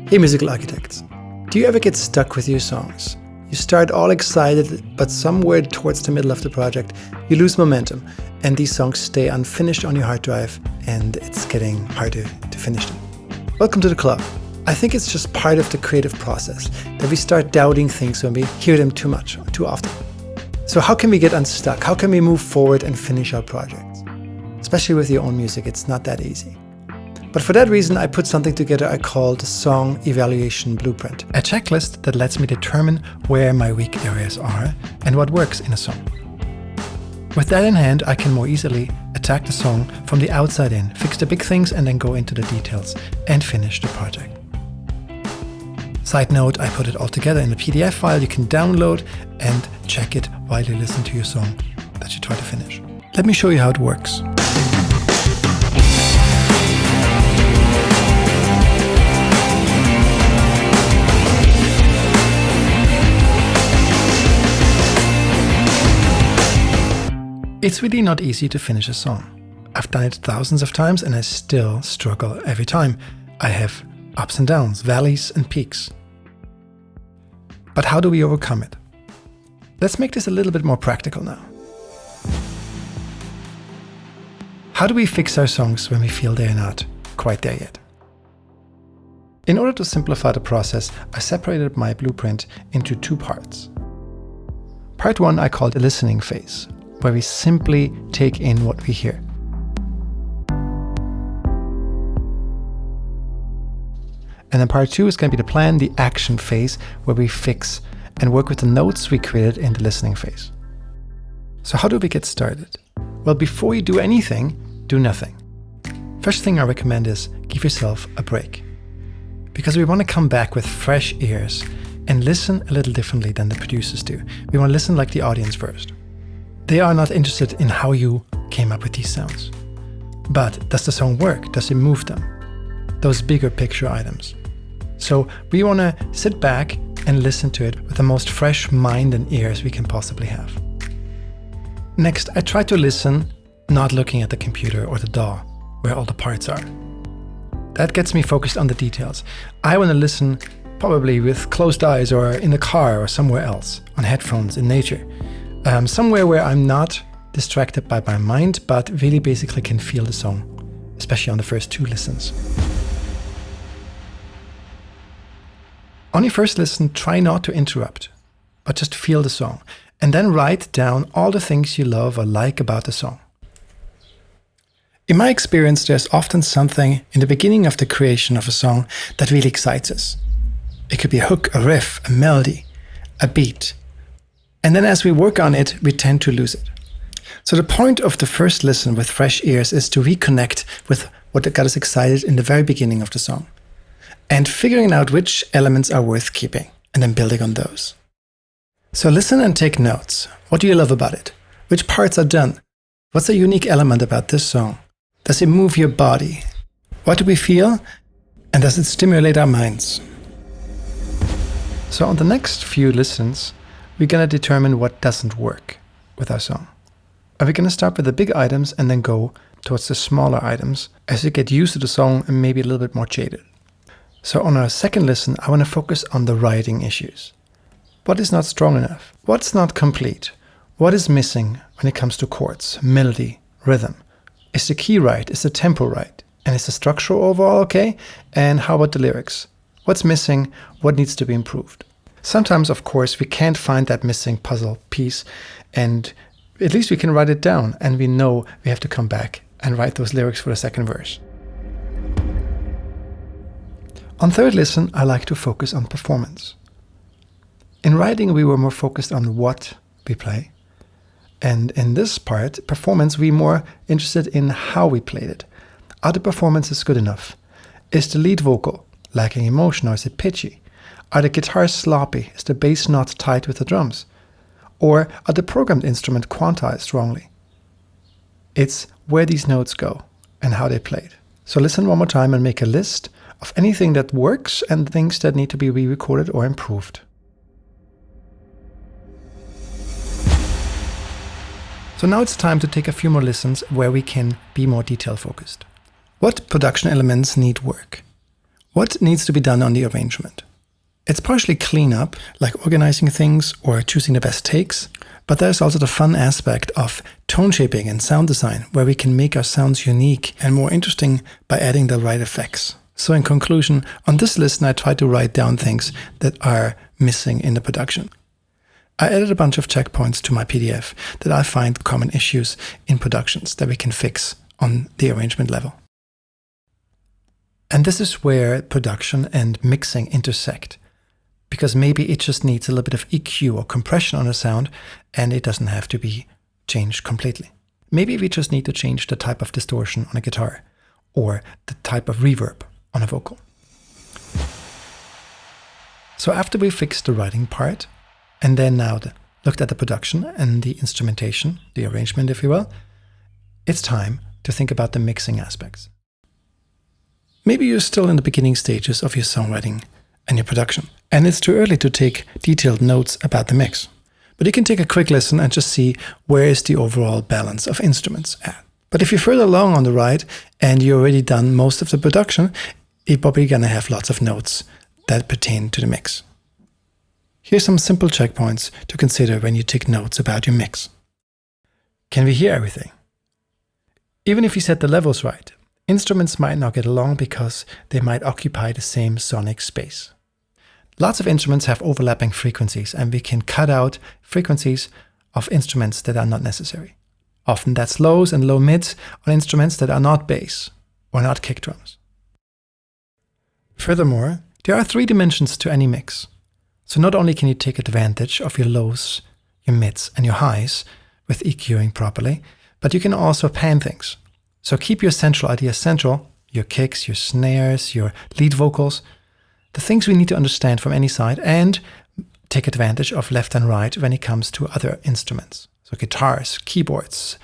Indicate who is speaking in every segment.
Speaker 1: Hey musical architects, do you ever get stuck with your songs? You start all excited, but somewhere towards the middle of the project, you lose momentum and these songs stay unfinished on your hard drive and it's getting harder to finish them. Welcome to the club. I think it's just part of the creative process that we start doubting things when we hear them too much, or too often. So how can we get unstuck? How can we move forward and finish our projects? Especially with your own music, it's not that easy. But for that reason, I put something together I called the Song Evaluation Blueprint, a checklist that lets me determine where my weak areas are and what works in a song. With that in hand, I can more easily attack the song from the outside in, fix the big things and then go into the details and finish the project. Side note, I put it all together in a PDF file you can download and check it while you listen to your song that you try to finish. Let me show you how it works. It's really not easy to finish a song. I've done it thousands of times and I still struggle every time. I have ups and downs, valleys and peaks. But how do we overcome it? Let's make this a little bit more practical now. How do we fix our songs when we feel they're not quite there yet? In order to simplify the process, I separated my blueprint into two parts. Part one I called the listening phase, where we simply take in what we hear. And then part two is going to be the plan, the action phase, where we fix and work with the notes we created in the listening phase. So how do we get started? Well, before you do anything, do nothing. First thing I recommend is give yourself a break. Because we want to come back with fresh ears and listen a little differently than the producers do. We want to listen like the audience first. They are not interested in how you came up with these sounds. But does the song work? Does it move them? Those bigger picture items. So we want to sit back and listen to it with the most fresh mind and ears we can possibly have. Next, I try to listen, not looking at the computer or the DAW, where all the parts are. That gets me focused on the details. I want to listen probably with closed eyes or in the car or somewhere else, on headphones, in nature. Somewhere where I'm not distracted by my mind, but really basically can feel the song, especially on the first two listens. On your first listen, try not to interrupt, but just feel the song, and then write down all the things you love or like about the song. In my experience, there's often something in the beginning of the creation of a song that really excites us. It could be a hook, a riff, a melody, a beat. And then as we work on it, we tend to lose it. So the point of the first listen with fresh ears is to reconnect with what got us excited in the very beginning of the song. And figuring out which elements are worth keeping, and then building on those. So listen and take notes. What do you love about it? Which parts are done? What's a unique element about this song? Does it move your body? What do we feel? And does it stimulate our minds? So on the next few listens, we're going to determine what doesn't work with our song. Are we going to start with the big items and then go towards the smaller items as you get used to the song and maybe a little bit more jaded? So on our second listen, I want to focus on the writing issues. What is not strong enough? What's not complete? What is missing when it comes to chords, melody, rhythm? Is the key right? Is the tempo right? And is the structure overall okay? And how about the lyrics? What's missing? What needs to be improved? Sometimes, of course, we can't find that missing puzzle piece, and at least we can write it down, and we know we have to come back and write those lyrics for the second verse. On third listen, I like to focus on performance. In writing, we were more focused on what we play. And in this part, performance, we're more interested in how we played it. Are the performances good enough? Is the lead vocal lacking emotion or is it pitchy? Are the guitars sloppy? Is the bass not tight with the drums? Or are the programmed instruments quantized wrongly? It's where these notes go and how they played. So listen one more time and make a list of anything that works and things that need to be re-recorded or improved. So now it's time to take a few more listens where we can be more detail focused. What production elements need work? What needs to be done on the arrangement? It's partially cleanup, like organizing things or choosing the best takes, but there's also the fun aspect of tone shaping and sound design, where we can make our sounds unique and more interesting by adding the right effects. So in conclusion, on this list I tried to write down things that are missing in the production. I added a bunch of checkpoints to my PDF that I find common issues in productions that we can fix on the arrangement level. And this is where production and mixing intersect, because maybe it just needs a little bit of EQ or compression on a sound and it doesn't have to be changed completely. Maybe we just need to change the type of distortion on a guitar or the type of reverb on a vocal. So after we fixed the writing part and then now looked at the production and the instrumentation, the arrangement if you will, it's time to think about the mixing aspects. Maybe you're still in the beginning stages of your songwriting and your production, and it's too early to take detailed notes about the mix. But you can take a quick listen and just see where is the overall balance of instruments at. But if you're further along on the ride and you've already done most of the production, you're probably going to have lots of notes that pertain to the mix. Here's some simple checkpoints to consider when you take notes about your mix. Can we hear everything? Even if you set the levels right, instruments might not get along because they might occupy the same sonic space. Lots of instruments have overlapping frequencies, and we can cut out frequencies of instruments that are not necessary. Often that's lows and low mids on instruments that are not bass or not kick drums. Furthermore, there are 3 dimensions to any mix. So not only can you take advantage of your lows, your mids and your highs with EQing properly, but you can also pan things. So keep your central idea central, your kicks, your snares, your lead vocals, the things we need to understand from any side, and take advantage of left and right when it comes to other instruments. So guitars, keyboards,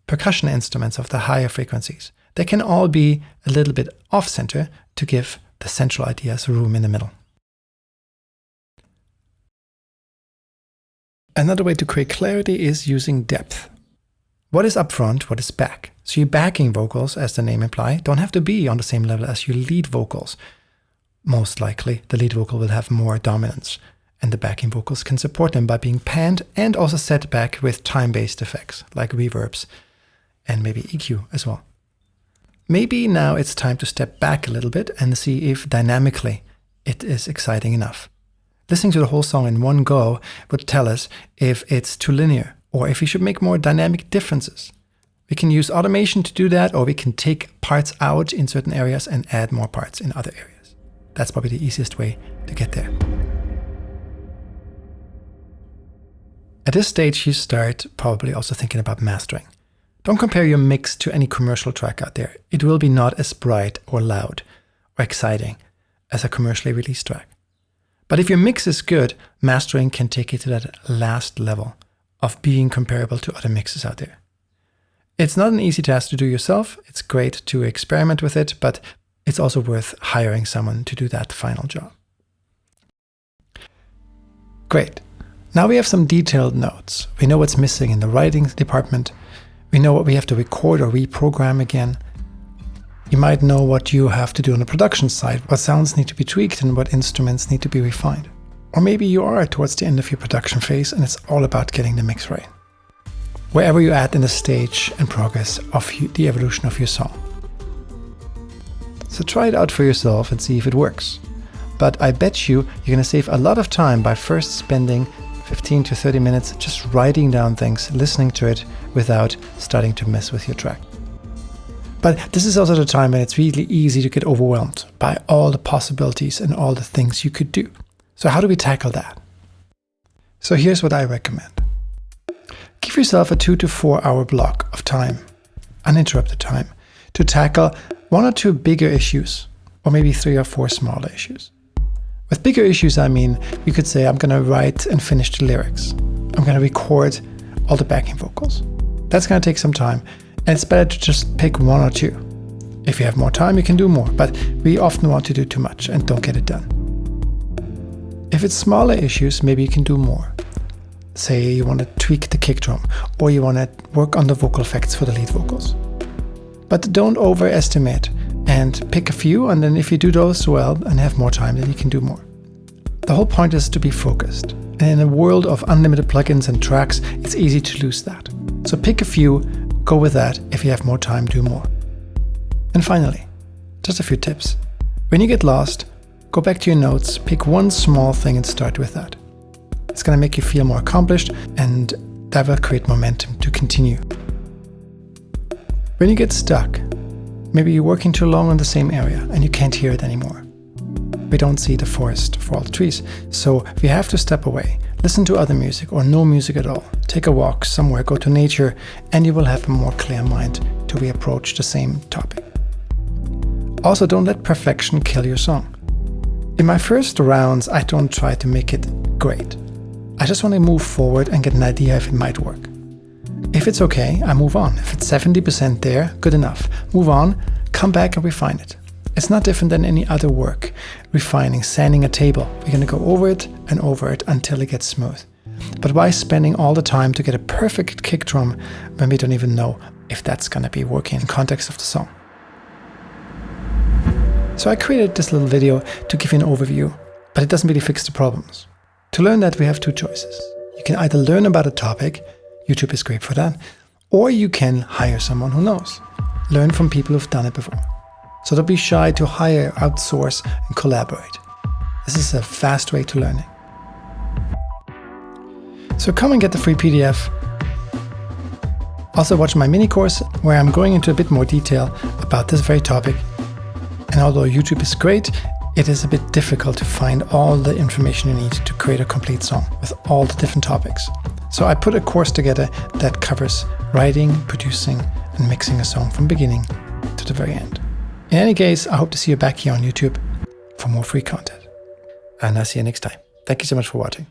Speaker 1: percussion instruments of the higher frequencies. They can all be a little bit off-center to give the central ideas room in the middle. Another way to create clarity is using depth. What is up front, what is back? So your backing vocals, as the name implies, don't have to be on the same level as your lead vocals. Most likely, the lead vocal will have more dominance, and the backing vocals can support them by being panned and also set back with time-based effects, like reverbs and maybe EQ as well. Maybe now it's time to step back a little bit and see if dynamically it is exciting enough. Listening to the whole song in one go would tell us if it's too linear or if we should make more dynamic differences. We can use automation to do that, or we can take parts out in certain areas and add more parts in other areas. That's probably the easiest way to get there. At this stage, you start probably also thinking about mastering. Don't compare your mix to any commercial track out there. It will be not as bright or loud or exciting as a commercially released track. But if your mix is good, mastering can take it to that last level of being comparable to other mixes out there. It's not an easy task to do yourself. It's great to experiment with it, but it's also worth hiring someone to do that final job. Great. Now we have some detailed notes. We know what's missing in the writing department. We know what we have to record or reprogram again. You might know what you have to do on the production side, what sounds need to be tweaked and what instruments need to be refined. Or maybe you are towards the end of your production phase and it's all about getting the mix right. Wherever you're at in the stage and progress of the evolution of your song. So try it out for yourself and see if it works. But I bet you're going to save a lot of time by first spending 15 to 30 minutes just writing down things, listening to it without starting to mess with your track. But this is also the time when it's really easy to get overwhelmed by all the possibilities and all the things you could do. So how do we tackle that? So here's what I recommend. Give yourself a 2 to 4 hour block of time, uninterrupted time, to tackle 1 or 2 bigger issues, or maybe 3 or 4 smaller issues. With bigger issues, I mean, you could say, I'm going to write and finish the lyrics. I'm going to record all the backing vocals. That's going to take some time, and it's better to just pick 1 or 2. If you have more time, you can do more, but we often want to do too much and don't get it done. If it's smaller issues, maybe you can do more. Say you want to tweak the kick drum, or you want to work on the vocal effects for the lead vocals. But don't overestimate and pick a few, and then if you do those well and have more time, then you can do more. The whole point is to be focused. And in a world of unlimited plugins and tracks, it's easy to lose that. So pick a few, go with that. If you have more time, do more. And finally, just a few tips. When you get lost, go back to your notes, pick one small thing and start with that. It's going to make you feel more accomplished, and that will create momentum to continue. When you get stuck, maybe you're working too long on the same area and you can't hear it anymore. We don't see the forest for all the trees, so we have to step away, listen to other music or no music at all, take a walk somewhere, go to nature, and you will have a more clear mind to reapproach the same topic. Also, don't let perfection kill your song. In my first rounds, I don't try to make it great. I just want to move forward and get an idea if it might work. If it's okay, I move on. If it's 70% there, good enough. Move on, come back and refine it. It's not different than any other work. Refining, sanding a table. We're going to go over it and over it until it gets smooth. But why spending all the time to get a perfect kick drum when we don't even know if that's going to be working in context of the song? So I created this little video to give you an overview, but it doesn't really fix the problems. To learn that, we have two choices. You can either learn about a topic, YouTube is great for that, or you can hire someone who knows. Learn from people who've done it before. So don't be shy to hire, outsource, and collaborate. This is a fast way to learning. So come and get the free PDF. Also watch my mini course where I'm going into a bit more detail about this very topic. And although YouTube is great, it is a bit difficult to find all the information you need to create a complete song with all the different topics. So I put a course together that covers writing, producing, and mixing a song from beginning to the very end. In any case, I hope to see you back here on YouTube for more free content. And I'll see you next time. Thank you so much for watching.